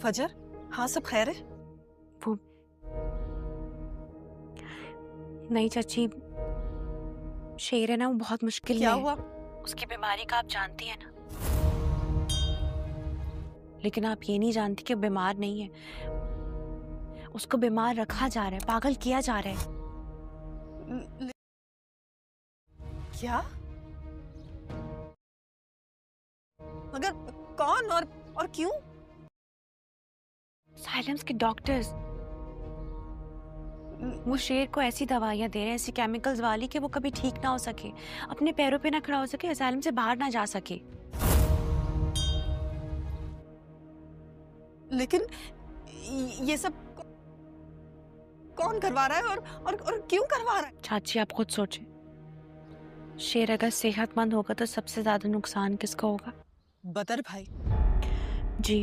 फजर, हाँ सब खैर है? वो नहीं चाची, शेर है ना, वो बहुत मुश्किल क्या में है। हुआ? उसकी बीमारी का आप जानती हैं ना, लेकिन आप ये नहीं जानती कि वो बीमार नहीं है। उसको बीमार रखा जा रहा है, पागल किया जा रहा है। क्या? मगर कौन और क्यों? साइलेंस के डॉक्टर्स वो शेर को ऐसी दवाइयां दे रहे हैं, ऐसी केमिकल्स वाली, कि वो कभी ठीक ना हो सके, अपने पैरों पे ना खड़ा हो सके, असाइलम से बाहर ना जा सके। लेकिन ये सब कौन करवा रहा है और क्यों करवा रहा है? चाची आप खुद सोचें, शेर अगर सेहतमंद होगा तो सबसे ज्यादा नुकसान किसका होगा? बदर भाई। जी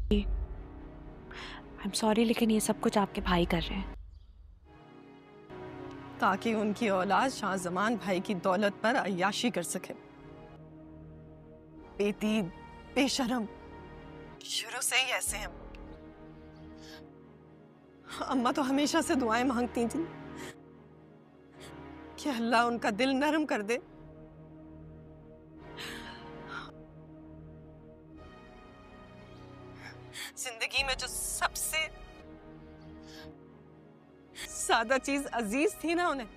आई एम सॉरी, लेकिन ये सब कुछ आपके भाई कर रहे हैं। ताकि उनकी औलाद शाहजमान भाई की दौलत पर अय्याशी कर सके। बेदीन, बेशरम, शुरू से ही ऐसे हैं। अम्मा तो हमेशा से दुआएं मांगती थी कि अल्लाह उनका दिल नरम कर दे। जिंदगी में जो सबसे सादा चीज अजीज थी ना उन्हें,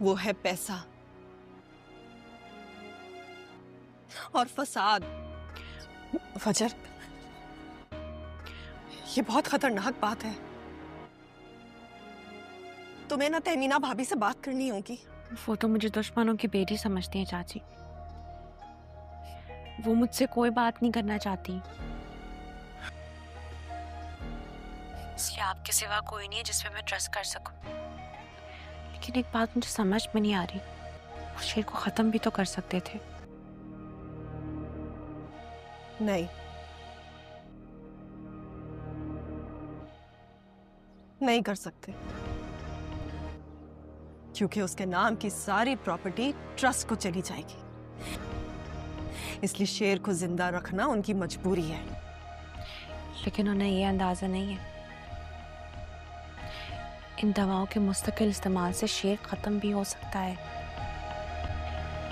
वो है पैसा और फसाद। फजर, ये बहुत खतरनाक बात है। तुम्हें ना तहमीना भाभी से बात करनी होगी। वो तो मुझे दुश्मनों की बेटी समझती हैं चाची। वो मुझसे कोई बात नहीं करना चाहती, इसलिए आपके सिवा कोई नहीं है जिसपे मैं ट्रस्ट कर सकूं। लेकिन एक बात मुझे समझ में नहीं आ रही, वो शेर को खत्म भी तो कर सकते थे। नहीं कर सकते, क्योंकि उसके नाम की सारी प्रॉपर्टी ट्रस्ट को चली जाएगी। इसलिए शेर को जिंदा रखना उनकी मजबूरी है। लेकिन उन्हें ये अंदाजा नहीं है, इन दवाओं के मुस्तकिल इस्तेमाल से शेर खत्म भी हो सकता है।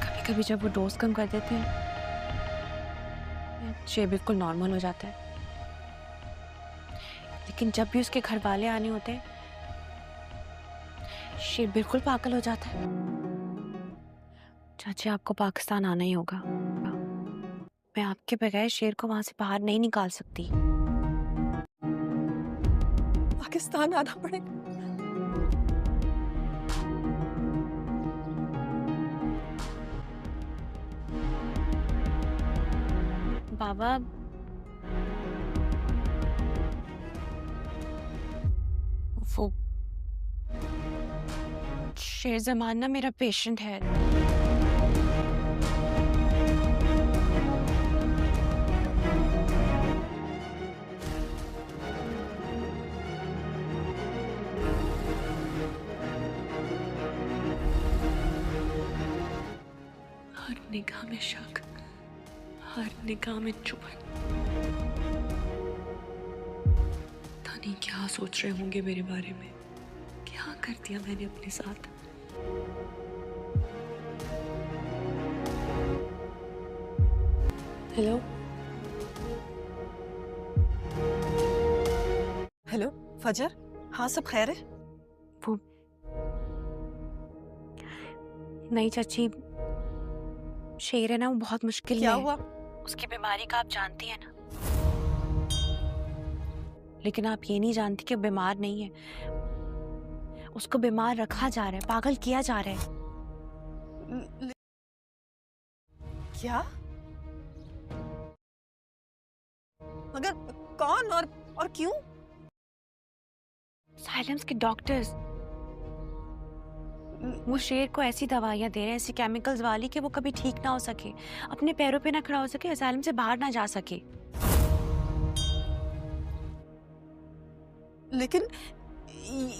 कभी कभी जब वो डोज कम कर देते हैं, शेर बिल्कुल नॉर्मल हो जाता है। लेकिन जब भी उसके घर वाले आने होते हैं, शेर बिल्कुल पागल हो जाता है। चाची आपको पाकिस्तान आना ही होगा, मैं आपके बगैर शेर को वहां से बाहर नहीं निकाल सकती। पाकिस्तान आना पड़ेगा? बाबा, वो शेर जमान ना मेरा पेशेंट है। हर निगाह में शक, हर निगाह में चुभन। पता नहीं क्या सोच रहे होंगे मेरे बारे में, क्या कर दिया मैंने अपने साथ। हेलो हेलो फजर, हाँ सब खैर है? वो नहीं चाची, शेर है ना, वो बहुत मुश्किल क्या में हुआ? है। उसकी बीमारी का आप जानती हैं ना, लेकिन आप ये नहीं जानती कि वो बीमार नहीं है। उसको बीमार रखा जा रहा है, पागल किया जा रहा है। क्या? मगर कौन और क्यों? साइलेंस के डॉक्टर्स वो शेर को ऐसी दवाइयां दे रहे हैं, ऐसी केमिकल्स वाली, कि वो कभी ठीक ना हो सके, अपने पैरों पे ना खड़ा हो सके, असाइलम से बाहर ना जा सके। लेकिन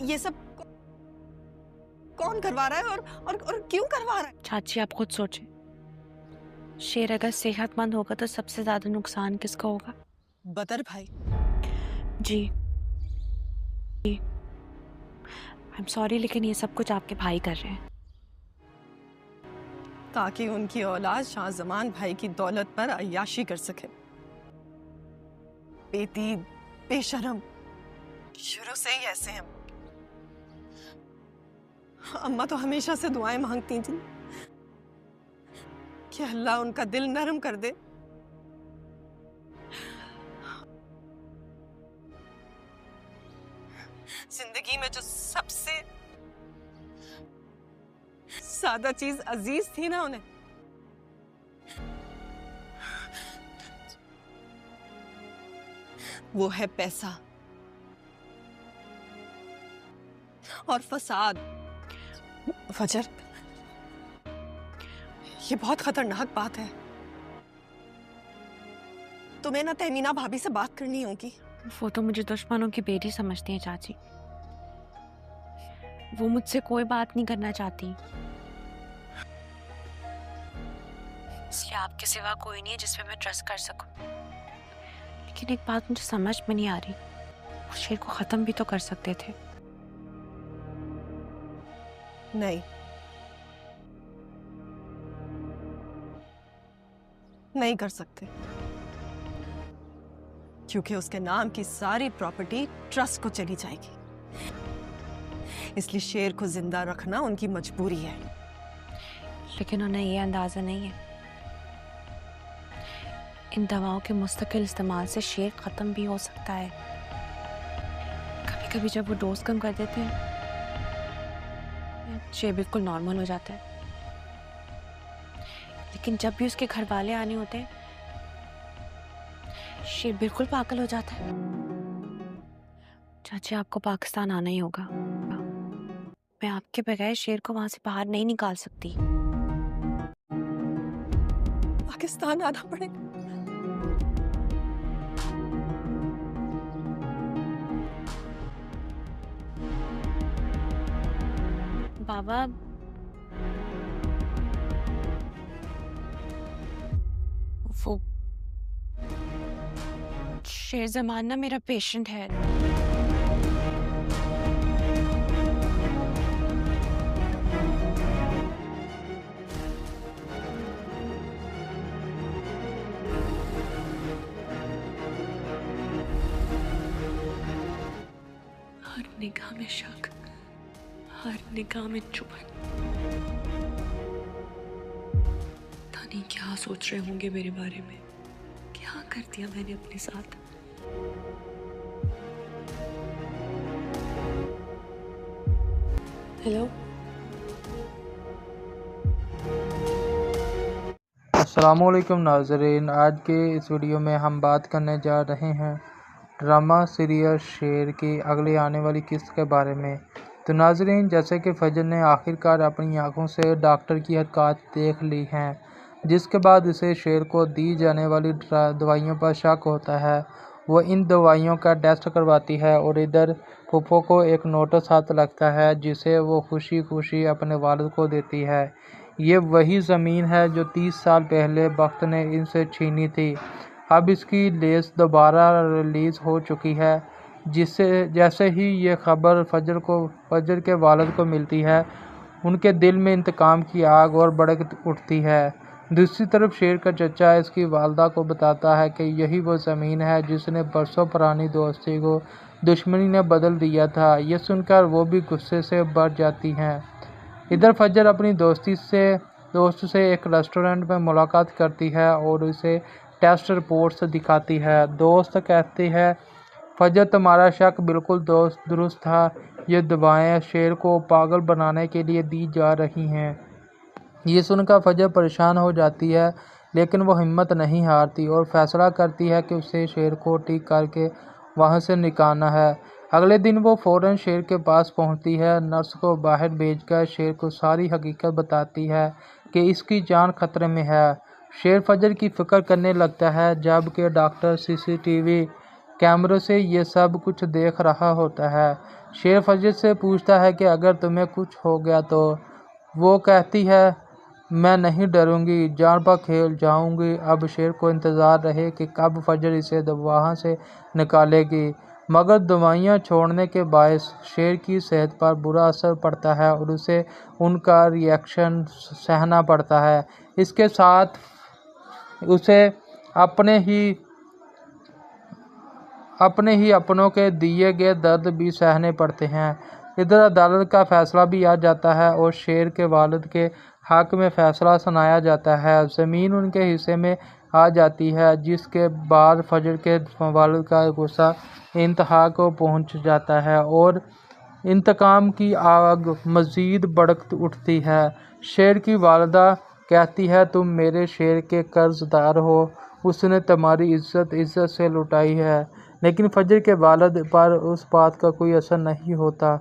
ये सब कौन करवा रहा है और क्यों करवा रहा है? चाची आप खुद सोचें, शेर अगर सेहतमंद होगा तो सबसे ज्यादा नुकसान किसका होगा? बदर भाई। जी आई एम सॉरी, लेकिन ये सब कुछ आपके भाई कर रहे हैं ताकि उनकी औलाद शाहजमान भाई की दौलत पर अय्याशी कर सके। बेदीन, बेशरम, शुरू से ही ऐसे हैं। अम्मा तो हमेशा से दुआएं मांगती थी कि अल्लाह उनका दिल नरम कर दे। जिंदगी में जो सबसे सादा चीज अजीज थी ना उन्हें, वो है पैसा और फसाद। फजर, ये बहुत खतरनाक बात है। तुम्हें ना तहमीना भाभी से बात करनी होगी। वो तो मुझे दुश्मनों की बेटी समझती है चाची। वो मुझसे कोई बात नहीं करना चाहती, इसलिए आपके सिवा कोई नहीं है जिसपे मैं ट्रस्ट कर सकूं। लेकिन एक बात मुझे समझ में नहीं आ रही, वो शेर को खत्म भी तो कर सकते थे। नहीं, नहीं कर सकते, क्योंकि उसके नाम की सारी प्रॉपर्टी ट्रस्ट को चली जाएगी। इसलिए शेर को जिंदा रखना उनकी मजबूरी है। लेकिन उन्हें ये अंदाजा नहीं है, इन दवाओं के मुस्तकिल इस्तेमाल से शेर खत्म भी हो सकता है। कभी कभी जब वो डोज कम कर देते हैं, शेर बिल्कुल नॉर्मल हो जाता है। लेकिन जब भी उसके घर वाले आने होते हैं, शेर बिल्कुल पागल हो जाता है। चाची, आपको पाकिस्तान आना ही होगा। मैं आपके बगैर शेर को वहां से बाहर नहीं निकाल सकती। पाकिस्तान आना पड़ेगा। बाबा, वो शेर जमान ना मेरा पेशेंट है। हर निगाह में शक, हर निगाह में चुभन। पता नहीं क्या सोच रहे होंगे मेरे बारे में। क्या कर दिया मैंने अपने साथ। हेलो, अस्सलामुअलैकुम नाज़रीन, आज के इस वीडियो में हम बात करने जा रहे हैं ड्रामा सीरियल शेर की अगली आने वाली किस्त के बारे में। तो नाज़रीन, जैसे कि फजर ने आखिरकार अपनी आंखों से डॉक्टर की हरकत देख ली हैं, जिसके बाद इसे शेर को दी जाने वाली दवाइयों पर शक होता है। वो इन दवाइयों का टेस्ट करवाती है और इधर फूफो को एक नोटिस हाथ लगता है, जिसे वो खुशी खुशी अपने वालिद को देती है। ये वही ज़मीन है जो 30 साल पहले वक्त ने इनसे छीनी थी। अब इसकी लेस दोबारा रिलीज़ हो चुकी है। जिससे जैसे ही ये खबर फजर के वालिद को मिलती है, उनके दिल में इंतकाम की आग और भड़क उठती है। दूसरी तरफ शेर का चचा इसकी वालदा को बताता है कि यही वो ज़मीन है जिसने बरसों पुरानी दोस्ती को दुश्मनी ने बदल दिया था। ये सुनकर वो भी गुस्से से भर जाती हैं। इधर फजर अपनी दोस्त से एक रेस्टोरेंट में मुलाकात करती है और उसे टेस्ट रिपोर्ट्स दिखाती है। दोस्त कहती है, फजर तुम्हारा शक बिल्कुल दुरुस्त था। ये दवाएं शेर को पागल बनाने के लिए दी जा रही हैं। ये सुनकर फजर परेशान हो जाती है, लेकिन वो हिम्मत नहीं हारती और फैसला करती है कि उसे शेर को ठीक करके वहाँ से निकालना है। अगले दिन वो फ़ौरन शेर के पास पहुँचती है। नर्स को बाहर भेजकर शेर को सारी हकीकत बताती है कि इसकी जान खतरे में है। शेर फजर की फ़िक्र करने लगता है, जबकि डॉक्टर सीसीटीवी कैमरों से ये सब कुछ देख रहा होता है। शेर फजर से पूछता है कि अगर तुम्हें कुछ हो गया तो? वो कहती है मैं नहीं डरूंगी, जान पर खेल जाऊंगी। अब शेर को इंतज़ार रहे कि कब फजर इसे वहाँ से निकालेगी, मगर दवाइयाँ छोड़ने के बायस शेर की सेहत पर बुरा असर पड़ता है और उसे उनका रिएक्शन सहना पड़ता है। इसके साथ उसे अपने ही अपनों के दिए गए दर्द भी सहने पड़ते हैं। इधर अदालत का फैसला भी आ जाता है और शेर के वालिद के हक में फैसला सुनाया जाता है। ज़मीन उनके हिस्से में आ जाती है, जिसके बाद फजर के वालिद का गुस्सा इंतहा को पहुंच जाता है और इंतकाम की आग मज़ीद भड़क उठती है। शेर की वालिदा कहती है तुम मेरे शेर के कर्जदार हो, उसने तुम्हारी इज्जत से लुटाई है। लेकिन फजर के वालिद पर उस बात का कोई असर नहीं होता।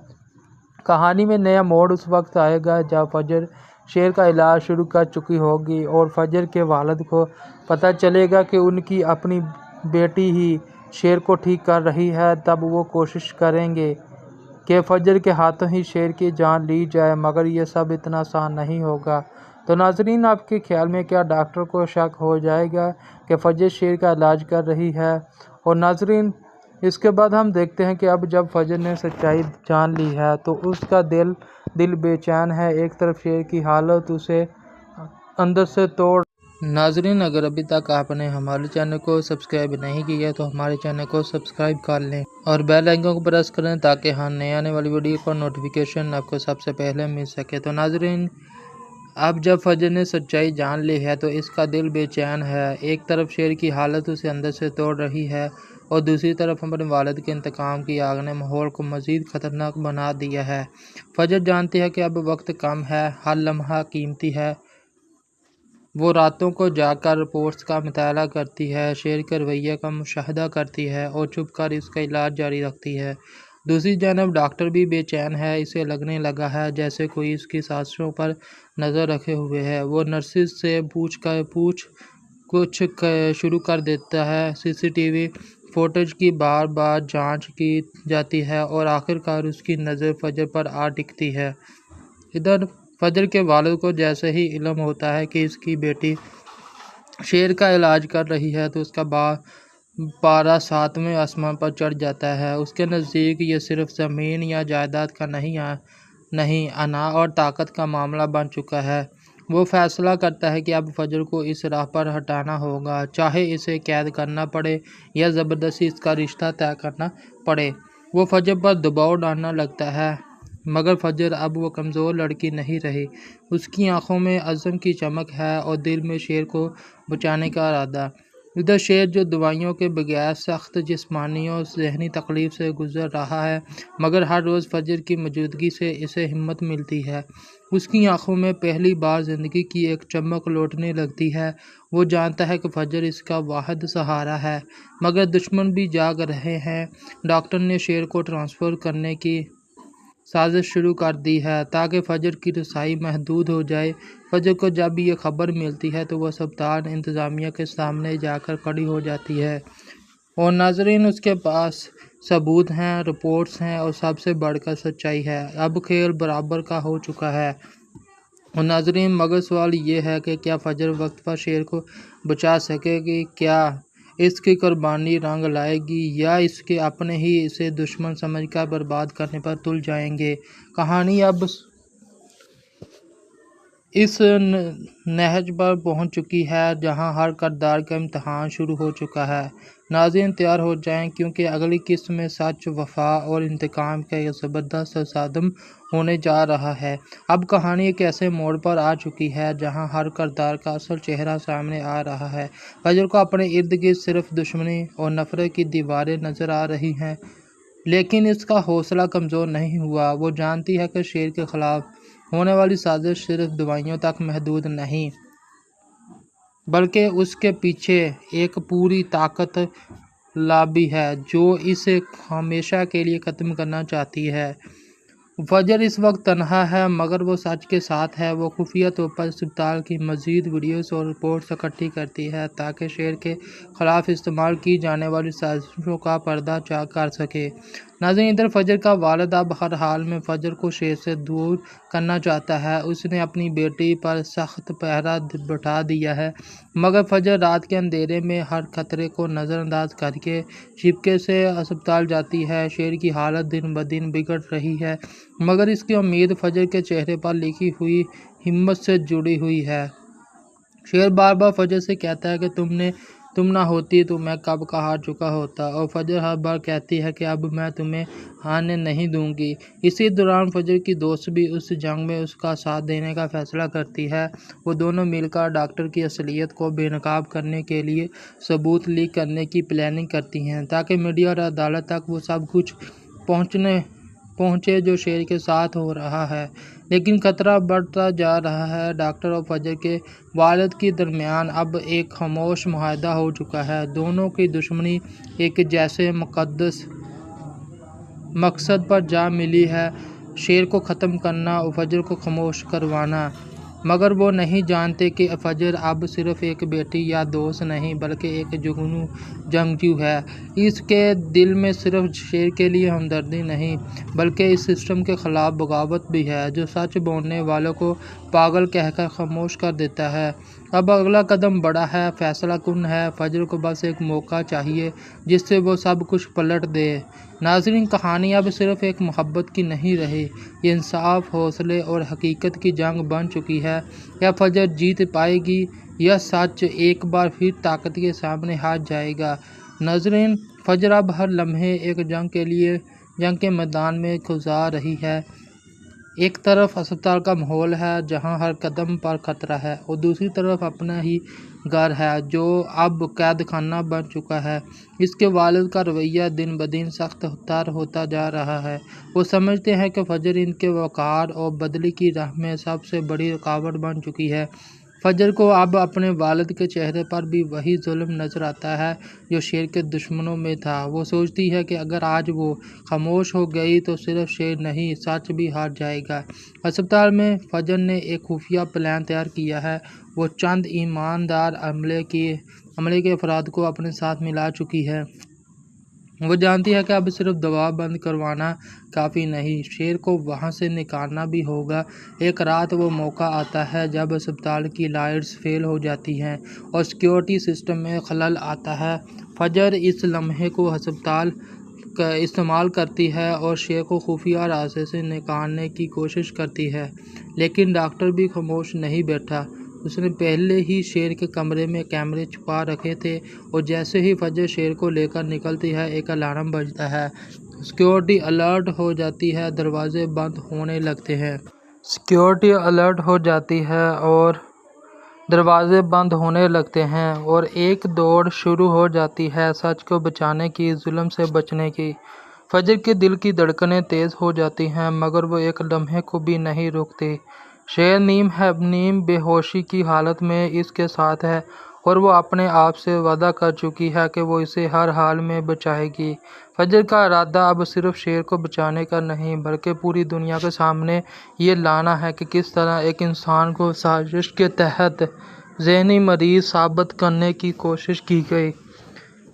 कहानी में नया मोड़ उस वक्त आएगा जब फजर शेर का इलाज शुरू कर चुकी होगी और फजर के वालिद को पता चलेगा कि उनकी अपनी बेटी ही शेर को ठीक कर रही है। तब वो कोशिश करेंगे कि फजर के हाथों ही शेर की जान ली जाए, मगर ये सब इतना आसान नहीं होगा। तो नाजरीन, आपके ख्याल में क्या डॉक्टर को शक हो जाएगा कि फजर शेर का इलाज कर रही है? और नाजरीन, इसके बाद हम देखते हैं कि अब जब फजर ने सच्चाई जान ली है तो उसका दिल बेचैन है। एक तरफ शेर की हालत उसे अंदर से तोड़। नाजरीन, अगर अभी तक आपने हमारे चैनल को सब्सक्राइब नहीं किया तो हमारे चैनल को सब्सक्राइब कर लें और बेल आइकन को प्रेस करें ताकि हम नए आने वाली वीडियो का नोटिफिकेशन आपको सबसे पहले मिल सके। तो नाजरीन, अब जब फजर ने सच्चाई जान ली है तो इसका दिल बेचैन है। एक तरफ शेर की हालत उसे अंदर से तोड़ रही है और दूसरी तरफ अपने वालिद के इंतकाम की आग ने माहौल को मज़ीद ख़तरनाक बना दिया है। फजर जानती है कि अब वक्त कम है, हर लम्हा कीमती है। वो रातों को जाकर रिपोर्ट्स का मुताला करती है, शेर के रवैये का मुशाहदा करती है और चुप कर इसका इलाज जारी रखती है। दूसरी जानब डॉक्टर भी बेचैन है। इसे लगने लगा है जैसे कोई इसकी सांसों पर नज़र रखे हुए है। वो नर्सिस से पूछ शुरू कर देता है। सीसीटीवी फुटेज की बार बार जांच की जाती है और आखिरकार उसकी नज़र फजर पर आ टिकती है। इधर फजर के वालिद को जैसे ही इल्म होता है कि इसकी बेटी शेर का इलाज कर रही है तो उसका पारा 7वें आसमान पर चढ़ जाता है। उसके नज़दीक ये सिर्फ ज़मीन या जायदाद का नहीं अना और ताकत का मामला बन चुका है। वो फैसला करता है कि अब फजर को इस राह पर हटाना होगा, चाहे इसे कैद करना पड़े या ज़बरदस्ती इसका रिश्ता तय करना पड़े। वो फजर पर दबाव डालना लगता है, मगर फजर अब वो कमज़ोर लड़की नहीं रही। उसकी आंखों में अज़म की चमक है और दिल में शेर को बचाने का इरादा। इधर शेर जो दवाइयों के बगैर सख्त जिस्मानी और ज़हनी तकलीफ़ से गुज़र रहा है, मगर हर रोज़ फजर की मौजूदगी से इसे हिम्मत मिलती है। उसकी आंखों में पहली बार ज़िंदगी की एक चमक लौटने लगती है। वो जानता है कि फजर इसका वाहिद सहारा है, मगर दुश्मन भी जाग रहे हैं। डॉक्टर ने शेर को ट्रांसफ़र करने की साजिश शुरू कर दी है ताकि फजर की रसाई महदूद हो जाए। फजर को जब ये खबर मिलती है तो वह अस्पताल इंतज़ामिया के सामने जाकर खड़ी हो जाती है और नाजरीन, उसके पास सबूत हैं, रिपोर्ट्स हैं और सबसे बढ़कर सच्चाई है। अब खेल बराबर का हो चुका है और नाजरीन, मगर सवाल ये है कि क्या फजर वक्त पर शेर को बचा सकेगी? क्या इसकी कुर्बानी रंग लाएगी या इसके अपने ही इसे दुश्मन समझकर बर्बाद करने पर तुल जाएंगे? कहानी अब इस नहज पर पहुंच चुकी है जहां हर किरदार का इम्तहान शुरू हो चुका है। नाज़रीन, तैयार हो जाएं क्योंकि अगली किस्त में सच, वफा और इंतकाम का एक ज़बरदस्त तसादम होने जा रहा है। अब कहानी एक ऐसे मोड़ पर आ चुकी है जहां हर किरदार का असल चेहरा सामने आ रहा है। फजर को अपने इर्द गिर्द सिर्फ दुश्मनी और नफरत की दीवारें नज़र आ रही हैं, लेकिन इसका हौसला कमज़ोर नहीं हुआ। वो जानती है कि शेर के ख़िलाफ़ होने वाली साजिश सिर्फ दवाइयों तक महदूद नहीं, बल्कि उसके पीछे एक पूरी ताकत लॉबी है जो इसे हमेशा के लिए ख़त्म करना चाहती है। फजर इस वक्त तन्हा है मगर वो सच के साथ है। वो खुफिया तौर पर अस्पताल की मज़ीद वीडियोस और रिपोर्ट्स इकट्ठी करती है ताकि शेर के ख़िलाफ़ इस्तेमाल की जाने वाली साजिशों का पर्दा चाक कर सके। नाज़रीन, इधर फजर का वालिद अब हर हाल में फजर को शेर से दूर करना चाहता है। उसने अपनी बेटी पर सख्त पहरा बैठा दिया है मगर फजर रात के अंधेरे में हर खतरे को नज़रअंदाज करके छिपके से अस्पताल जाती है। शेर की हालत दिन ब दिन बिगड़ रही है मगर इसकी उम्मीद फजर के चेहरे पर लिखी हुई हिम्मत से जुड़ी हुई है। शेर बार बार फजर से कहता है कि तुम ना होती तो मैं कब का हार चुका होता, और फजर हर बार कहती है कि अब मैं तुम्हें हारने नहीं दूंगी। इसी दौरान फजर की दोस्त भी उस जंग में उसका साथ देने का फैसला करती है। वो दोनों मिलकर डॉक्टर की असलियत को बेनकाब करने के लिए सबूत लीक करने की प्लानिंग करती हैं ताकि मीडिया और अदालत तक वो सब कुछ पहुँचे जो शेर के साथ हो रहा है। लेकिन खतरा बढ़ता जा रहा है। डॉक्टर और फजर के वालिद के दरमियान अब एक खामोश मुआहदा हो चुका है। दोनों की दुश्मनी एक जैसे मुकद्दस मकसद पर जा मिली है, शेर को ख़त्म करना और फजर को खामोश करवाना। मगर वो नहीं जानते कि फजर अब सिर्फ एक बेटी या दोस्त नहीं बल्कि एक जुगनू जंगजू है। इसके दिल में सिर्फ शेर के लिए हमदर्दी नहीं बल्कि इस सिस्टम के ख़िलाफ़ बगावत भी है जो सच बोलने वालों को पागल कहकर खामोश कर देता है। अब अगला कदम बड़ा है, फैसला कुन है। फजर को बस एक मौका चाहिए जिससे वो सब कुछ पलट दे। नाज़रीन, कहानी अब सिर्फ एक मोहब्बत की नहीं रही, ये इंसाफ, हौसले और हकीकत की जंग बन चुकी है। या फजर जीत पाएगी या सच एक बार फिर ताकत के सामने हार जाएगा। नाज़रीन, फजर अब हर लम्हे एक जंग के मैदान में गुजार रही है। एक तरफ अस्पताल का माहौल है जहां हर कदम पर खतरा है और दूसरी तरफ अपना ही घर है जो अब कैद खाना बन चुका है। इसके वालिद का रवैया दिन ब दिन सख्त तर होता जा रहा है। वो समझते हैं कि फजर इनके वक़ार और बदली की राह में सबसे बड़ी रुकावट बन चुकी है। फजर को अब अपने वालिद के चेहरे पर भी वही जुल्म नज़र आता है जो शेर के दुश्मनों में था। वो सोचती है कि अगर आज वो खामोश हो गई तो सिर्फ शेर नहीं सच भी हार जाएगा। अस्पताल में फजर ने एक खुफिया प्लान तैयार किया है। वो चंद ईमानदार अमले के अफराद को अपने साथ मिला चुकी है। वो जानती है कि अब सिर्फ दवा बंद करवाना काफ़ी नहीं, शेर को वहाँ से निकालना भी होगा। एक रात वो मौका आता है जब अस्पताल की लाइट्स फेल हो जाती हैं और सिक्योरिटी सिस्टम में खलल आता है। फजर इस लम्हे को अस्पताल का इस्तेमाल करती है और शेर को खुफिया रास्ते से निकालने की कोशिश करती है। लेकिन डॉक्टर भी खामोश नहीं बैठा। उसने पहले ही शेर के कमरे में कैमरे छुपा रखे थे और जैसे ही फजर शेर को लेकर निकलती है एक अलार्म बजता है। सिक्योरिटी अलर्ट हो जाती है, दरवाजे बंद होने लगते हैं। सिक्योरिटी अलर्ट हो जाती है और दरवाजे बंद होने लगते हैं और एक दौड़ शुरू हो जाती है सच को बचाने की, जुल्म से बचने की। फजर के दिल की धड़कनें तेज़ हो जाती हैं मगर वो एक लम्हे को भी नहीं रुकती। शेर नीम बेहोशी की हालत में इसके साथ है और वो अपने आप से वादा कर चुकी है कि वो इसे हर हाल में बचाएगी। फजर का इरादा अब सिर्फ शेर को बचाने का नहीं बल्कि पूरी दुनिया के सामने ये लाना है कि किस तरह एक इंसान को साजिश के तहत ज़हनी मरीज साबित करने की कोशिश की गई।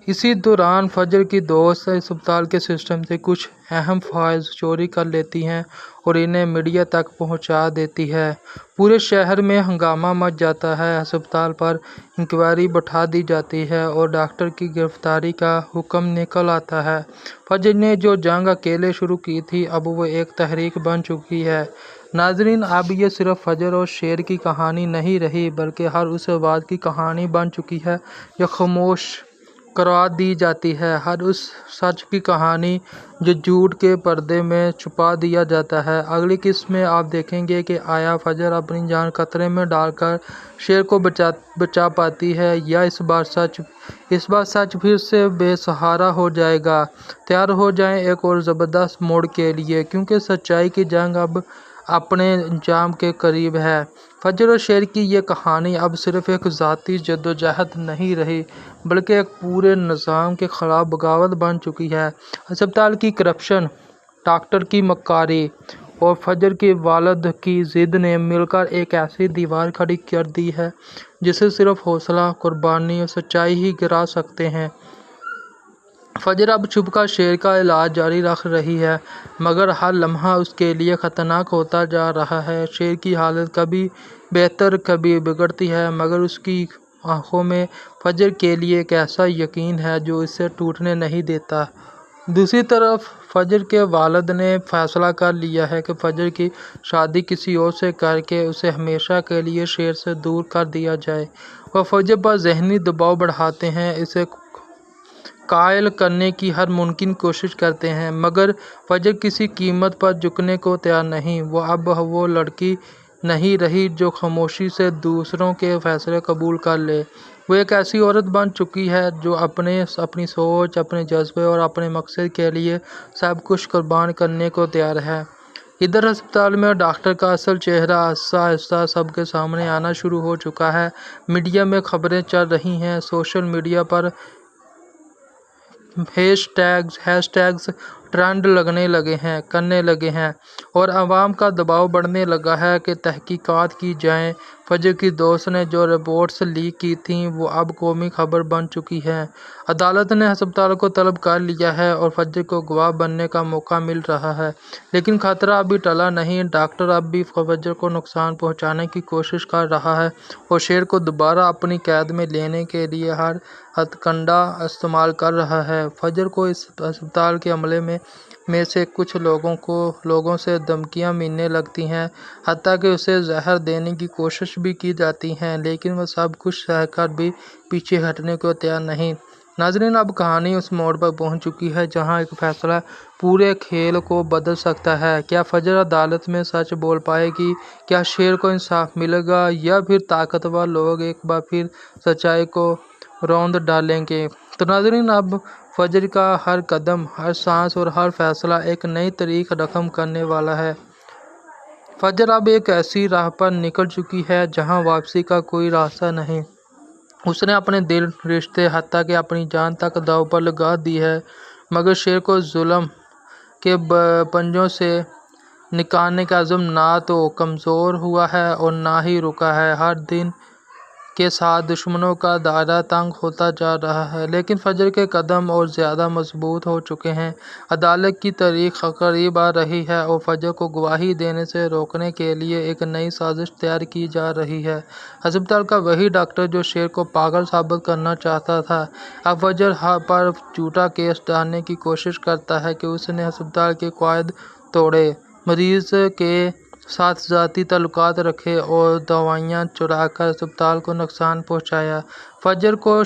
इसी दौरान फजर की दोस्त अस्पताल के सिस्टम से कुछ अहम फाइल्स चोरी कर लेती हैं और इन्हें मीडिया तक पहुंचा देती है। पूरे शहर में हंगामा मच जाता है। अस्पताल पर इंक्वायरी बैठा दी जाती है और डॉक्टर की गिरफ्तारी का हुक्म निकल आता है। फजर ने जो जंग अकेले शुरू की थी अब वो एक तहरीक बन चुकी है। नाजरीन, अब ये सिर्फ फजर और शेर की कहानी नहीं रही बल्कि हर उस आवाज़ की कहानी बन चुकी है जो खामोश करवा दी जाती है। हर उस सच की कहानी जो झूठ के पर्दे में छुपा दिया जाता है। अगली किस्त में आप देखेंगे कि आया फजर अपनी जान खतरे में डालकर शेर को बचा पाती है या इस बार सच फिर से बेसहारा हो जाएगा। तैयार हो जाएं एक और ज़बरदस्त मोड़ के लिए क्योंकि सच्चाई की जंग अब अपने अंजाम के करीब है। फजर और शेर की ये कहानी अब सिर्फ एक ज़ाती जद्दोजहद नहीं रही बल्कि एक पूरे निज़ाम के ख़िलाफ़ बगावत बन चुकी है। अस्पताल की करप्शन, डॉक्टर की मक्कारी और फजर के वालिद की ज़िद ने मिलकर एक ऐसी दीवार खड़ी कर दी है जिसे सिर्फ हौसला, कुर्बानी और सच्चाई ही गिरा सकते हैं। फजर अब छुपकर शेर का इलाज जारी रख रही है, मगर हर लम्हा उसके लिए ख़तरनाक होता जा रहा है। शेर की हालत कभी बेहतर कभी बिगड़ती है, मगर उसकी आंखों में फजर के लिए एक ऐसा यकीन है जो इसे टूटने नहीं देता। दूसरी तरफ फजर के वालिद ने फैसला कर लिया है कि फजर की शादी किसी और से करके उसे हमेशा के लिए शेर से दूर कर दिया जाए। वह फजर पर ज़हनी दबाव बढ़ाते हैं, इसे कायल करने की हर मुमकिन कोशिश करते हैं, मगर फजर किसी कीमत पर झुकने को तैयार नहीं। वो लड़की नहीं रही जो खामोशी से दूसरों के फैसले कबूल कर ले। वो एक ऐसी औरत बन चुकी है जो अपनी सोच, अपने जज्बे और अपने मकसद के लिए सब कुछ कुर्बान करने को तैयार है। इधर अस्पताल में डॉक्टर का असल चेहरा आहिस्ता आहिस्ता सबके सामने आना शुरू हो चुका है। मीडिया में खबरें चल रही हैं, सोशल मीडिया पर हैशटैग्स ट्रेंड करने लगे हैं और आवाम का दबाव बढ़ने लगा है कि तहकीकात की जाएं। फजर की दोस्त ने जो रिपोर्ट्स लीक की थीं वो अब कौमी खबर बन चुकी है। अदालत ने अस्पताल को तलब कर लिया है और फजर को गवाह बनने का मौका मिल रहा है, लेकिन खतरा अभी टला नहीं। डॉक्टर अब भी फजर को नुकसान पहुंचाने की कोशिश कर रहा है और शेर को दोबारा अपनी कैद में लेने के लिए हर हथकंडा इस्तेमाल कर रहा है। फजर को इस अस्पताल के अमले में से कुछ लोगों से धमकियां मिलने लगती हैं, हत्ता कि उसे जहर देने की कोशिश भी की जाती है, लेकिन वह सब कुछ सहकर भी पीछे हटने को तैयार नहीं। नाज़रीन, अब कहानी उस मोड़ पर पहुंच चुकी है जहां एक फैसला पूरे खेल को बदल सकता है। क्या फजर अदालत में सच बोल पाएगी? क्या शेर को इंसाफ मिलेगा, या फिर ताकतवर लोग एक बार फिर सच्चाई को रौंद डालेंगे? तो नाज़रीन, अब फजर का हर कदम, हर सांस और हर फैसला एक नई तारीख रकम करने वाला है। फजर अब एक ऐसी राह पर निकल चुकी है जहां वापसी का कोई रास्ता नहीं। उसने अपने दिल, रिश्ते, हत्ता कि अपनी जान तक दांव पर लगा दी है, मगर शेर को जुल्म के पंजों से निकालने का अज़्म ना तो कमज़ोर हुआ है और ना ही रुका है। हर दिन के साथ दुश्मनों का दायरा तंग होता जा रहा है, लेकिन फजर के कदम और ज़्यादा मजबूत हो चुके हैं। अदालत की तारीख करीब आ रही है और फजर को गवाही देने से रोकने के लिए एक नई साजिश तैयार की जा रही है। अस्पताल का वही डॉक्टर जो शेर को पागल साबित करना चाहता था, अब फजर पर झूठा केस डालने की कोशिश करता है कि उसने अस्पताल के कायदे तोड़े, मरीज के साथ ज़ाती ताल्लुकात रखे और दवाइयाँ चुराकर अस्पताल को नुकसान पहुँचाया। फजर को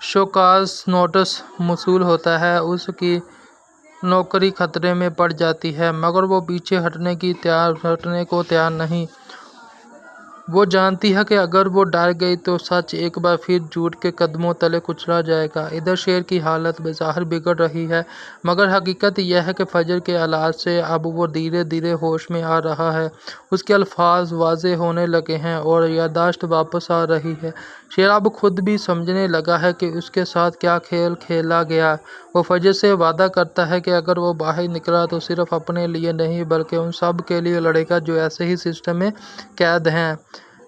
शोकाज नोटिस मौसूल होता है, उसकी नौकरी खतरे में पड़ जाती है, मगर वो पीछे हटने को तैयार नहीं। वो जानती है कि अगर वो डर गई तो सच एक बार फिर झूठ के कदमों तले कुचला जाएगा। इधर शेर की हालत बेज़ाहिर बिगड़ रही है, मगर हकीकत यह है कि फजर के इलाज से अब वो धीरे धीरे होश में आ रहा है। उसके अल्फाज वाज़े होने लगे हैं और याददाश्त वापस आ रही है। शेर अब खुद भी समझने लगा है कि उसके साथ क्या खेल खेला गया। वो फजर से वादा करता है कि अगर वो बाहर निकला तो सिर्फ अपने लिए नहीं बल्कि उन सब के लिए लड़ेगा जो ऐसे ही सिस्टम में कैद हैं।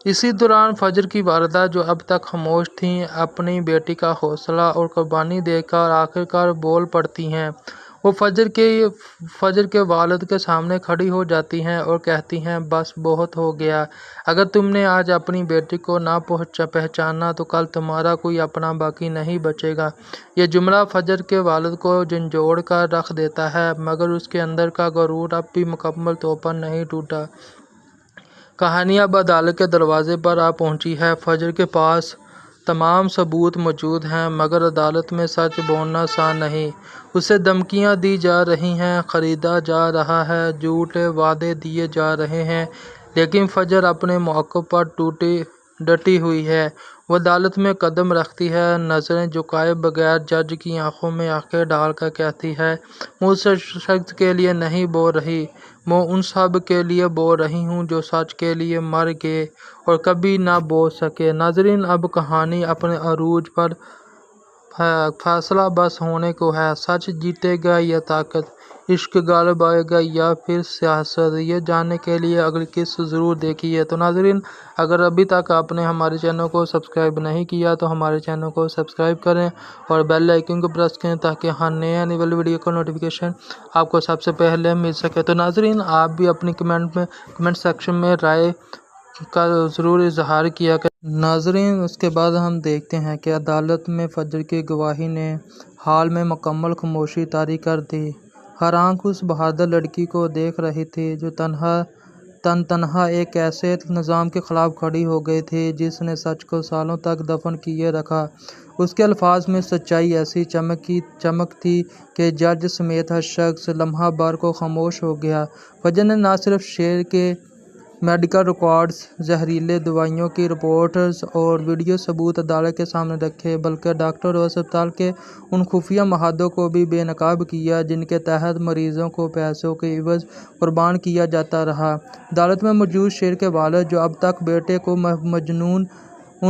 इसी दौरान फजर की वालिदा, जो अब तक खामोश थीं, अपनी बेटी का हौसला और कुर्बानी देकर आखिरकार बोल पड़ती हैं। वो फजर के वालिद के सामने खड़ी हो जाती हैं और कहती हैं, बस बहुत हो गया। अगर तुमने आज अपनी बेटी को ना पहचाना तो कल तुम्हारा कोई अपना बाकी नहीं बचेगा। ये जुमला फजर के वालिद को झंझोड़ कर रख देता है, मगर उसके अंदर का गरूर अब भी मुकम्मल तौर पर नहीं टूटा। कहानी अब अदालत के दरवाजे पर आ पहुंची है। फजर के पास तमाम सबूत मौजूद हैं, मगर अदालत में सच बोलना आसान नहीं। उसे धमकियां दी जा रही हैं, ख़रीदा जा रहा है, झूठे वादे दिए जा रहे हैं, लेकिन फजर अपने मौक़िफ़ पर डटी हुई है। वह अदालत में कदम रखती है, नज़रें झुकाए बगैर जज की आंखों में आंखें डालकर कहती है, मैं उस शख्स के लिए नहीं बोल रही, मैं उन सब के लिए बोल रही हूँ जो सच के लिए मर गए और कभी ना बोल सके। नाज़रीन, अब कहानी अपने अरूज पर है, फैसला बस होने को है। सच जीतेगा या ताकत? عشق غالب آئے گا یا پھر سیاست، یہ جاننے کے لیے اگلی قسط ضرور دیکھیے۔ تو ناظرین، اگر ابھی تک آپ نے ہمارے چینل کو سبسکرائب نہیں کیا تو ہمارے چینل کو سبسکرائب کریں اور بیل آئیکن کو پریس کریں تاکہ ہر نئے آنے والی ویڈیو کا نوٹیفیکیشن آپ کو سب سے پہلے مل سکے۔ تو ناظرین، آپ بھی اپنی کمنٹ سیکشن میں رائے کا ضرور اظہار کیا کریں۔ ناظرین، اس کے بعد ہم دیکھتے ہیں کہ عدالت میں فجر کی گواہی نے حال میں مکمل خاموشی طاری کر دی۔ ہر آنکھ اس بہادر لڑکی کو دیکھ رہی تھی جو تنہا ایک ایسے نظام کے خلاف کھڑی ہو گئی تھی جس نے سچ کو سالوں تک دفن کیے رکھا۔ اس کے الفاظ میں سچائی ایسی چمک تھی کہ جج سمیت ہر شخص لمحہ بھر کو خاموش ہو گیا۔ فجر نے نہ صرف شیر کے میڈیکل ریکارڈز، زہریلے دوائیوں کی رپورٹس اور ویڈیو ثبوت عدالت کے سامنے رکھے، بلکہ ڈاکٹر اور اسپتال کے ان خفیہ معاہدوں کو بھی بے نقاب کیا جن کے تحت مریضوں کو پیسوں کے عوض قربان کیا جاتا رہا۔ عدالت میں موجود شیر کے والد، جو اب تک بیٹے کو مجنون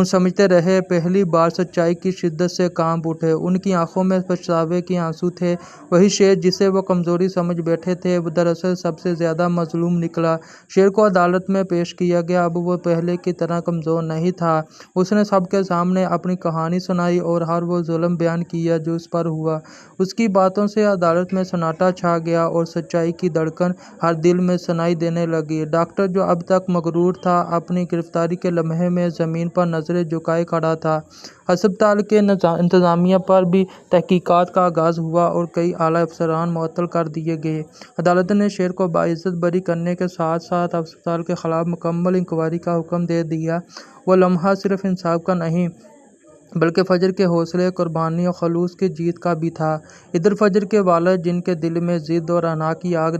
سمجھتے رہے، پہلی بار سچائی کی شدت سے کانپ اٹھے۔ ان کی آنکھوں میں پچھتاوے کے آنسو تھے۔ وہی شیر جسے وہ کمزوری سمجھ بیٹھے تھے، وہ دراصل سب سے زیادہ مظلوم نکلا۔ شیر کو عدالت میں پیش کیا گیا۔ اب وہ پہلے کی طرح کمزور نہیں تھا۔ اس نے سب کے سامنے اپنی کہانی سنائی اور ہر وہ ظلم بیان کیا جو اس پر ہوا۔ اس کی باتوں سے عدالت میں سناٹا چھا گیا اور سچائی کی دھڑکن ہر دل میں سنائی دینے لگی۔ ڈاکٹر، جو اب تک مغرور تھا، اپنی گرفتاری کے لمحے میں زمین پر نظریں جھکائے کھڑا تھا۔ اسپتال کے انتظامیہ پر بھی تحقیقات کا آغاز ہوا اور کئی اعلیٰ افسران معطل کر دیے گئے۔ عدالت نے شیر کو باعزت بری کرنے کے ساتھ ساتھ اسپتال کے خلاف مکمل انکوائری کا حکم دے دیا۔ وہ لمحہ صرف انصاف کا نہیں بلکہ فجر کے حوصلے، قربانی اور خلوص کی جیت کا بھی تھا۔ ادھر فجر کے والد، جن کے دل میں ضد اور انا کی آگ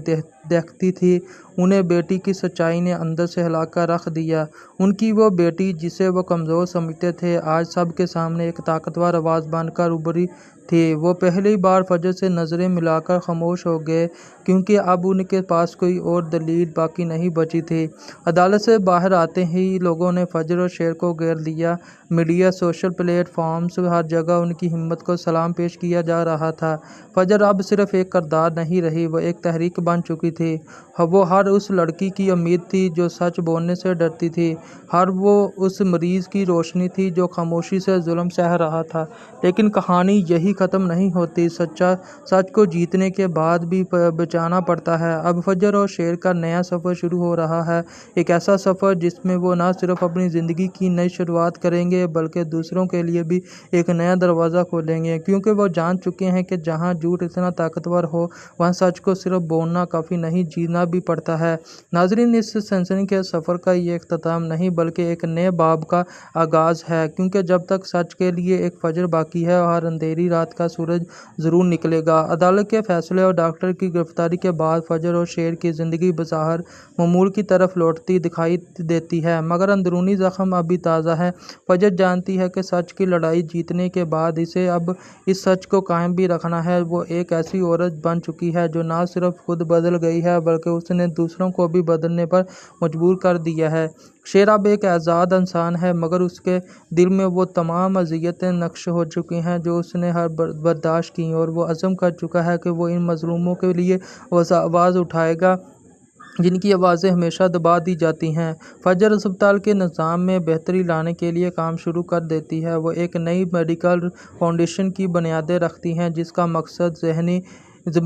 دہکتی تھی، انہیں بیٹی کی سچائی نے اندر سے ہلا کر رکھ دیا۔ ان کی وہ بیٹی جسے وہ کمزور سمجھتے تھے، آج سب کے سامنے ایک طاقتور آواز بن کر ابھری تھی۔ وہ پہلی بار فجر سے نظریں ملا کر خاموش ہو گئے کیونکہ اب ان کے پاس کوئی اور دلیل باقی نہیں بچی تھی۔ عدالت سے باہر آتے ہی لوگوں نے فجر اور شیر کو گھیر لیا۔ میڈیا، سوشل پلیٹ فارمز، ہر جگہ ان کی ہمت کو سلام پیش کیا جا رہا تھا۔ فجر اب صرف ایک کردار نہیں رہی، وہ ایک تحریک بن چکی تھی۔ وہ ہر اس لڑکی کی امید تھی جو سچ بولنے سے ڈرتی تھی، ہر وہ اس مریض کی روشنی تھی جو خاموشی سے ظلم سہ رہا تھا۔ لیکن کہانی یہی ختم نہیں ہوتی۔ سچ کو جیتنے کے بعد بھی بچانا پڑتا ہے۔ اب فجر اور شیر کا نیا سفر شروع ہو رہا ہے، ایک ایسا سفر جس میں وہ نہ صرف اپنی زندگی کی نئی شروعات کریں گے بلکہ دوسروں کے لیے بھی ایک نیا دروازہ کھولیں گے، کیونکہ وہ جان چکے ہیں کہ جہاں جھوٹ اتنا طاقتور ہو وہاں سچ کو صرف بولنا کافی نہیں، جینا بھی پڑتا ہے۔ ناظرین، اس سنسنی خیز سفر کا یہ اختتام نہیں بلکہ ایک نئے باب کا آغاز ہے، کیونکہ جب تک سچ کے لیے ایک فجر باقی ہے، ہر اندھیری رات کا سورج ضرور نکلے گا۔ عدالت کے فیصلے اور ڈاکٹر کی گرفتاری کے بعد فجر اور شیر کی زندگی بظاہر معمول کی طرف لوٹتی دکھائی دیتی ہے، مگر اندرونی زخم ابھی تازہ ہے۔ فجر جانتی ہے کہ سچ کی لڑائی جیتنے کے بعد اسے اب اس سچ کو قائم بھی رکھنا ہے۔ وہ ایک ایسی عورت بن چکی ہے جو نہ صرف خود بدل گئی ہے بلکہ اس نے دوسروں کو بھی بدلنے پر مجبور کر دیا ہے۔ شیر اب ایک آزاد انسان ہے، مگر اس کے دل میں وہ تمام اذیتیں نقش ہو چکی ہیں جو اس نے برداشت کیں، اور وہ عزم کر چکا ہے کہ وہ ان مظلوموں کے لیے آواز اٹھائے گا جن کی آوازیں ہمیشہ دبا دی جاتی ہیں۔ فجر اسپتال کے نظام میں بہتری لانے کے لیے کام شروع کر دیتی ہے۔ وہ ایک نئی میڈیکل فاؤنڈیشن کی بنیادیں رکھتی ہیں جس کا مقصد ذہنی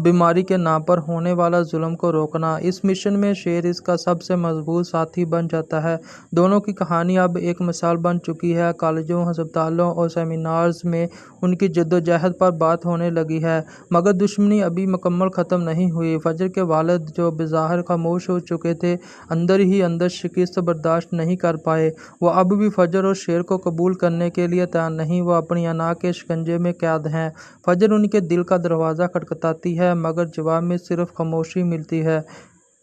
بیماری کے نام پر ہونے والا ظلم کو روکنا۔ اس مشن میں شیر اس کا سب سے مضبوط ساتھی بن جاتا ہے۔ دونوں کی کہانی اب ایک مثال بن چکی ہے۔ کالجوں، ہسپتالوں اور سیمینارز میں ان کی جدوجہد پر بات ہونے لگی ہے، مگر دشمنی ابھی مکمل ختم نہیں ہوئی۔ فجر کے والد، جو بظاہر خاموش ہو چکے تھے، اندر ہی اندر شکست برداشت نہیں کر پائے۔ وہ اب بھی فجر اور شیر کو قبول کرنے کے لیے تیار نہیں، وہ اپنی انا کے شکنجے میں قید ہیں۔ فجر ان کے دل کا دروازہ کھٹکھٹاتی ہے، مگر جواب میں صرف خاموشی ملتی ہے۔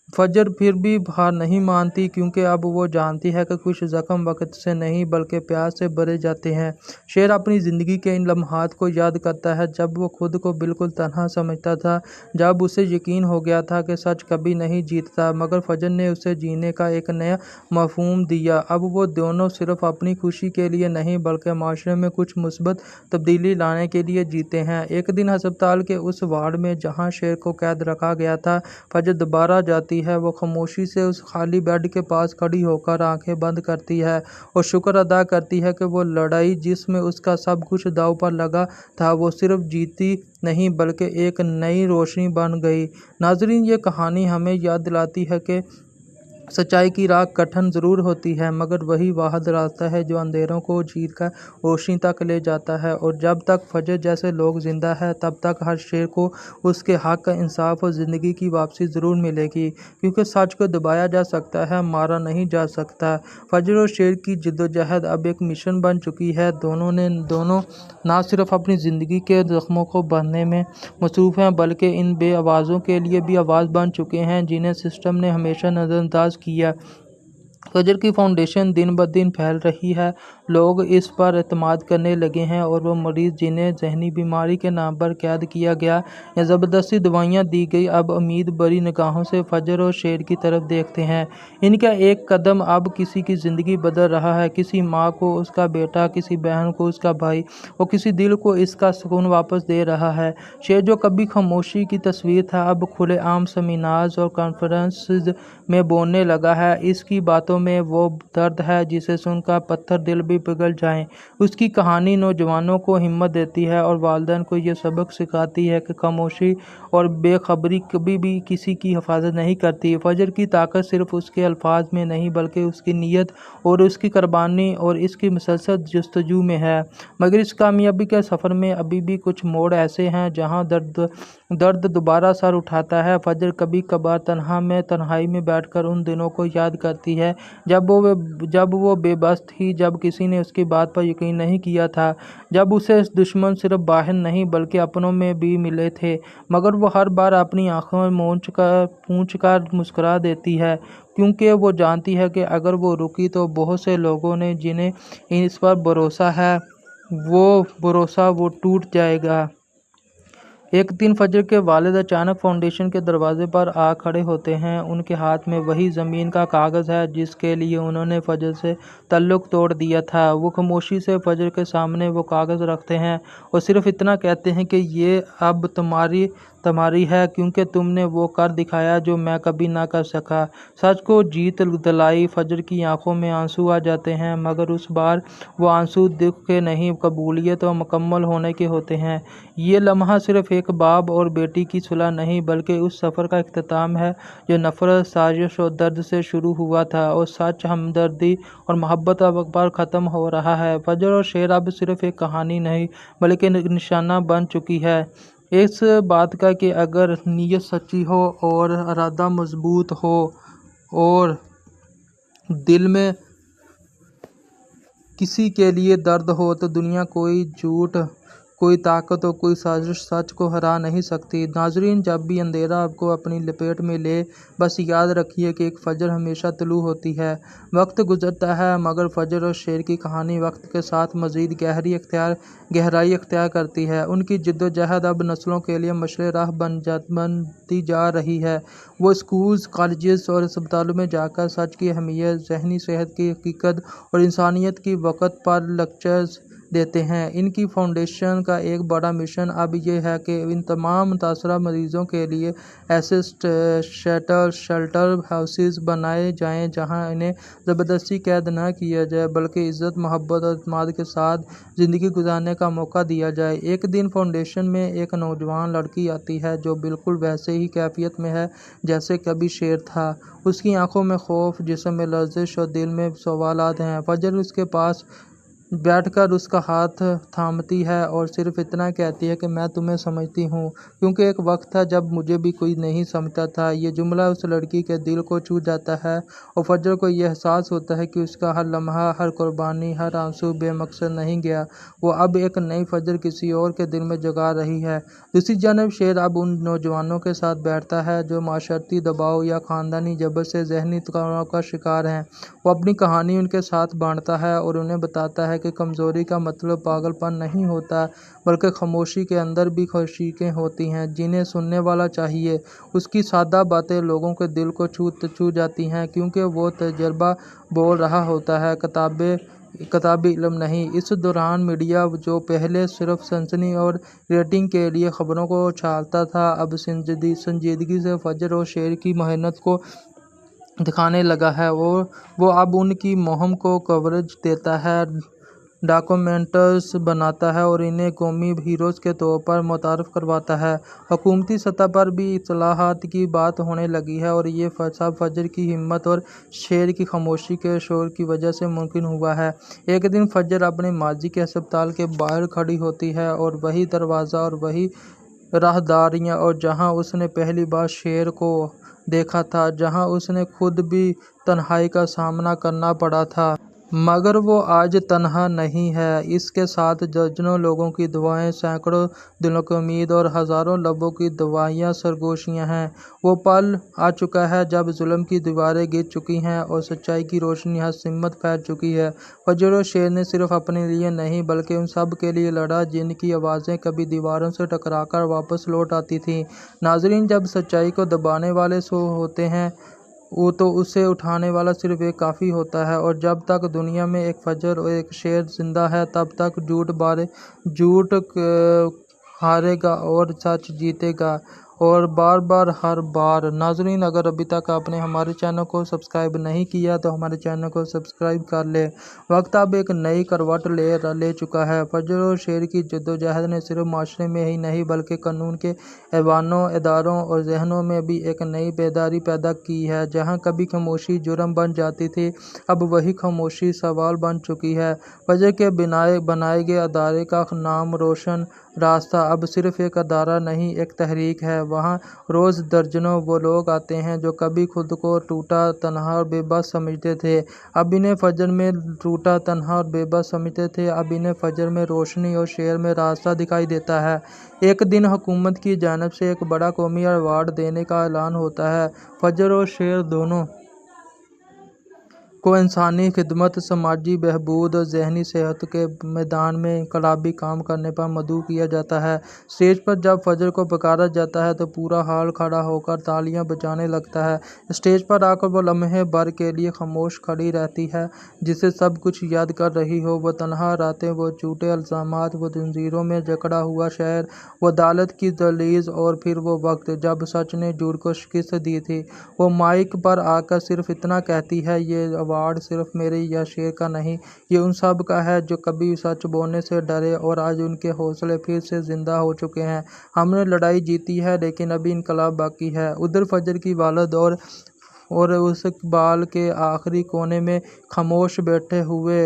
फजर फिर भी हार नहीं मानती, क्योंकि अब वो जानती है कि कुछ ज़ख्म वक्त से नहीं बल्कि प्यास से भरे जाते हैं। शेर अपनी ज़िंदगी के इन लम्हात को याद करता है जब वो खुद को बिल्कुल तन्हा समझता था, जब उसे यकीन हो गया था कि सच कभी नहीं जीतता, मगर फजर ने उसे जीने का एक नया मफहूम दिया। अब वो दोनों सिर्फ अपनी खुशी के लिए नहीं बल्कि माशरे में कुछ मुस्बत तब्दीली लाने के लिए जीते हैं। एक दिन अस्पताल के उस वार्ड में जहाँ शेर को कैद रखा गया था, फजर दोबारा जाती है। वो खामोशी से उस खाली बेड के पास खड़ी होकर आंखें बंद करती है और शुक्र अदा करती है कि वो लड़ाई जिसमें उसका सब कुछ दांव पर लगा था, वो सिर्फ जीती नहीं बल्कि एक नई रोशनी बन गई। नाज़रीन, ये कहानी हमें याद दिलाती है कि सच्चाई की राह कठिन ज़रूर होती है, मगर वही वाहिद रास्ता है जो अंधेरों को जीत कर रोशनी तक ले जाता है। और जब तक फजर जैसे लोग ज़िंदा है, तब तक हर शेर को उसके हक़, इंसाफ और ज़िंदगी की वापसी ज़रूर मिलेगी, क्योंकि सच को दबाया जा सकता है, मारा नहीं जा सकता। फजर और शेर की जद्दोजहद अब एक मिशन बन चुकी है। दोनों ना सिर्फ अपनी ज़िंदगी के ज़ख्मों को भरने में मसरूफ़ हैं, बल्कि इन बे आवाज़ों के लिए भी आवाज़ बन चुके हैं जिन्हें सिस्टम ने हमेशा नज़रअंदाज किया। फजर की फाउंडेशन दिन ब दिन फैल रही है, लोग इस पर एतमाद करने लगे हैं, और वो मरीज़ जिन्हें जहनी बीमारी के नाम पर कैद किया गया या ज़बरदस्ती दवाइयाँ दी गई, अब उम्मीद भरी निगाहों से फजर और शेर की तरफ देखते हैं। इनका एक कदम अब किसी की ज़िंदगी बदल रहा है, किसी माँ को उसका बेटा, किसी बहन को उसका भाई और किसी दिल को इसका सुकून वापस दे रहा है। शेर जो कभी खामोशी की तस्वीर था, अब खुलेआम सेमिनार्स और कॉन्फ्रेंसेस में बोलने लगा है। इसकी बातों में वो दर्द है जिसे सुनकर पत्थर दिल भी पिघल जाएं। उसकी कहानी नौजवानों को हिम्मत देती है और वालिदैन को ये सबक सिखाती है कि खामोशी और बेखबरी कभी भी किसी की हिफाजत नहीं करती। फजर की ताकत सिर्फ उसके अल्फाज में नहीं बल्कि उसकी नीयत और उसकी कुर्बानी और इसकी मुसलसल जस्तजू में है। मगर इस कामयाबी के सफ़र में अभी भी कुछ मोड़ ऐसे हैं जहाँ दर्द दोबारा सर उठाता है। फजर कभी कभार तन्हाई में बैठकर उन दिनों को याद करती है जब वो बेबस थी, जब किसी ने उसकी बात पर यकीन नहीं किया था, जब उसे दुश्मन सिर्फ बाहर नहीं बल्कि अपनों में भी मिले थे, मगर वो हर बार अपनी आंखों में पूंछ कर मुस्कुरा देती है, क्योंकि वो जानती है कि अगर वो रुकी तो बहुत से लोगों ने जिन्हें इस पर भरोसा है वो टूट जाएगा। एक दिन फजर के वालिद अचानक फाउंडेशन के दरवाजे पर आ खड़े होते हैं। उनके हाथ में वही ज़मीन का कागज़ है जिसके लिए उन्होंने फजर से ताल्लुक़ तोड़ दिया था। वो खामोशी से फजर के सामने वो कागज़ रखते हैं और सिर्फ इतना कहते हैं कि ये अब तुम्हारी है, क्योंकि तुमने वो कर दिखाया जो मैं कभी ना कर सका। सच को जीत दिलाई। फजर की आंखों में आंसू आ जाते हैं, मगर उस बार वो आंसू दुख के नहीं, कबूलियत और मुकम्मल होने के होते हैं। ये लम्हा सिर्फ एक बाप और बेटी की सुलह नहीं बल्कि उस सफ़र का इख्तिताम है जो नफ़रत, साजिश और दर्द से शुरू हुआ था, और सच, हमदर्दी और मोहब्बत अब पर ख़त्म हो रहा है। फजर और शेर अब सिर्फ एक कहानी नहीं बल्कि निशाना बन चुकी है इस बात का कि अगर नीयत सच्ची हो और इरादा मजबूत हो और दिल में किसी के लिए दर्द हो, तो दुनिया कोई झूठ, कोई ताकत और कोई साजिश सच को हरा नहीं सकती। नाजरीन, जब भी अंधेरा आपको अपनी लपेट में ले, बस याद रखिए कि एक फजर हमेशा तुलू होती है। वक्त गुजरता है, मगर फजर और शेर की कहानी वक्त के साथ मज़ीद गहराई अख्तियार करती है। उनकी जद्दोजहद अब नस्लों के लिए मशरे राह बनती जा रही है। वो स्कूल्स, कॉलेजेस और अस्पतालों में जाकर सच की अहमियत, ज़हनी सेहत की हकीकत और इंसानियत की वक़्त पर लेक्चर्स देते हैं। इनकी फाउंडेशन का एक बड़ा मिशन अब ये है कि इन तमाम मुतासरा मरीज़ों के लिए ऐसे शेल्टर हाउसेस बनाए जाएं जहां इन्हें ज़बरदस्ती कैद न किया जाए बल्कि इज़्ज़त, मोहब्बत और इत्मीनान के साथ ज़िंदगी गुजारने का मौका दिया जाए। एक दिन फाउंडेशन में एक नौजवान लड़की आती है जो बिल्कुल वैसे ही कैफियत में है जैसे कभी शेर था। उसकी आंखों में खौफ, जिस्म में लर्जिश और दिल में सवालात हैं। फजर उसके पास बैठकर उसका हाथ थामती है और सिर्फ इतना कहती है कि मैं तुम्हें समझती हूँ, क्योंकि एक वक्त था जब मुझे भी कोई नहीं समझता था। ये जुमला उस लड़की के दिल को छू जाता है और फजर को यह एहसास होता है कि उसका हर लम्हा, हर कुर्बानी, हर आंसू बेमकसद नहीं गया। वो अब एक नई फजर किसी और के दिल में जगा रही है। दूसरी जानब शेर अब उन नौजवानों के साथ बैठता है जो माशरती दबाव या ख़ानदानी जबर से ज़हनी तनाव का शिकार हैं। वो अपनी कहानी उनके साथ बांटता है और उन्हें बताता है कि कमज़ोरी का मतलब पागलपन नहीं होता, बल्कि खामोशी के अंदर भी खुशियाँ होती हैं जिन्हें सुनने वाला चाहिए। उसकी सादा बातें लोगों के दिल को छू जाती हैं, क्योंकि वो तजर्बा बोल रहा होता है, किताबी इल्म नहीं। इस दौरान मीडिया, जो पहले सिर्फ सनसनी और रेटिंग के लिए खबरों को उछालता था, अब संजीदगी से फजर और शेर की मेहनत को दिखाने लगा है। वो अब उनकी मुहिम को कवरेज देता है, डॉक्यूमेंट्स बनाता है और इन्हें कौमी हीरोज़ के तौर पर मुतारफ़ करवाता है। हुकूमती सतह पर भी इस्लाहात की बात होने लगी है और ये सब फजर की हिम्मत और शेर की खामोशी के शोर की वजह से मुमकिन हुआ है। एक दिन फजर अपने माजी के अस्पताल के बाहर खड़ी होती है और वही दरवाज़ा और वही राहदारियाँ, और जहाँ उसने पहली बार शेर को देखा था, जहाँ उसने खुद भी तन्हाई का सामना करना पड़ा था, मगर वो आज तन्हा नहीं है। इसके साथ दर्जनों लोगों की दुआएं, सैकड़ों दिलों की उम्मीद और हज़ारों लबों की दवाइयाँ सरगोशियाँ हैं। वो पल आ चुका है जब जुल्म की दीवारें गिर चुकी हैं और सच्चाई की रोशनी हर सिमत फैल चुकी है। फजर और शेर ने सिर्फ अपने लिए नहीं, बल्कि उन सब के लिए लड़ा जिनकी आवाज़ें कभी दीवारों से टकराकर वापस लौट आती थीं। नाज़रीन, जब सच्चाई को दबाने वाले सो होते हैं, वो तो उसे उठाने वाला सिर्फ एक काफ़ी होता है। और जब तक दुनिया में एक फजर और एक शेर जिंदा है, तब तक झूठ हारेगा और सच जीतेगा, और बार बार हर बार। नाज़रीन, अगर अभी तक आपने हमारे चैनल को सब्सक्राइब नहीं किया तो हमारे चैनल को सब्सक्राइब कर ले। वक्त अब एक नई करवट ले चुका है। फजर और शेर की जद्दोजहद ने सिर्फ माशरे में ही नहीं, बल्कि कानून के ऐवानों, इदारों और जहनों में भी एक नई बेदारी पैदा की है। जहाँ कभी खामोशी जुर्म बन जाती थी, अब वही खामोशी सवाल बन चुकी है। फजर के बनाए गए अदारे का नाम रोशन रास्ता अब सिर्फ एक अदारा नहीं, एक तहरीक है। वहाँ रोज़ दर्जनों वो लोग आते हैं जो कभी खुद को टूटा, तन्हा और बेबस समझते थे। अब इन्हें फजर में टूटा, तन्हा और बेबस समझते थे, अब इन्हें फजर में रोशनी और शेर में रास्ता दिखाई देता है। एक दिन हुकूमत की जानिब से एक बड़ा कौमी अवार्ड देने का ऐलान होता है। फजर और शेर दोनों को इंसानी खिदमत, समाजी बहबूद और जहनी सेहत के मैदान में इनकलाबी काम करने पर मदऊ किया जाता है। स्टेज पर जब फजर को पुकारा जाता है तो पूरा हाल खड़ा होकर तालियां बजाने लगता है। स्टेज पर आकर वो लम्हे भर के लिए खामोश खड़ी रहती है, जिसे सब कुछ याद कर रही हो। वो तन्हा रातें, वो झूठे इल्ज़ामात, वो जंजीरों में जकड़ा हुआ शहर, वो अदालत की दहलीज़, और फिर वो वक्त जब सच ने झूठ को शिकस्त दी थी। वो माइक पर आकर सिर्फ इतना कहती है, ये अवार्ड सिर्फ मेरे या शेर का नहीं, ये उन सब का है जो कभी सच बोलने से डरे और आज उनके हौसले फिर से जिंदा हो चुके हैं। हमने लड़ाई जीती है, लेकिन अभी इनकलाब बाकी है। उधर फजर की वालिद और उस बाल के आखिरी कोने में खामोश बैठे हुए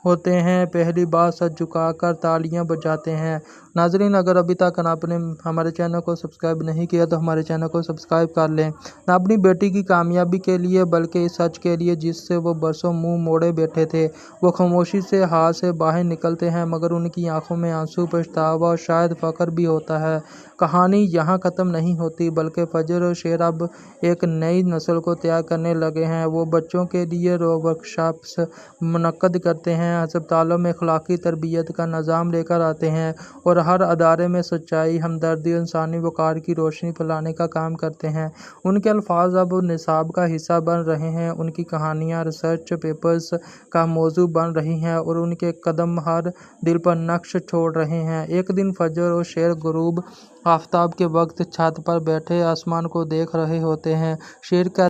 होते हैं, पहली बार सर झुकाकर तालियां बजाते हैं। नाजरीन, अगर अभी तक आपने हमारे चैनल को सब्सक्राइब नहीं किया तो हमारे चैनल को सब्सक्राइब कर लें, ना अपनी बेटी की कामयाबी के लिए बल्कि इस सच के लिए जिससे वो बरसों मुंह मोड़े बैठे थे। वो खामोशी से हाथ से बाहर निकलते हैं, मगर उनकी आंखों में आंसू, पछतावा और शायद फ़ख्र भी होता है। कहानी यहाँ ख़त्म नहीं होती, बल्कि फजर और शेर अब एक नई नस्ल को तैयार करने लगे हैं। वो बच्चों के लिए वर्कशॉप्स मुनक्कद करते हैं, अस्पतालों में अखलाकी तरबियत का निज़ाम लेकर आते हैं और हर अदारे में सच्चाई, हमदर्दी और इंसानी वक़ार की रोशनी फैलाने का काम करते हैं। उनके अल्फाज अब निसाब का हिस्सा बन रहे हैं, उनकी कहानियाँ रिसर्च पेपर्स का मौजू बन रही हैं और उनके कदम हर दिल पर नक्श छोड़ रहे हैं। एक दिन फजर और शेर गुरूब आफ्ताब के वक्त छत पर बैठे आसमान को देख रहे होते हैं। शेर का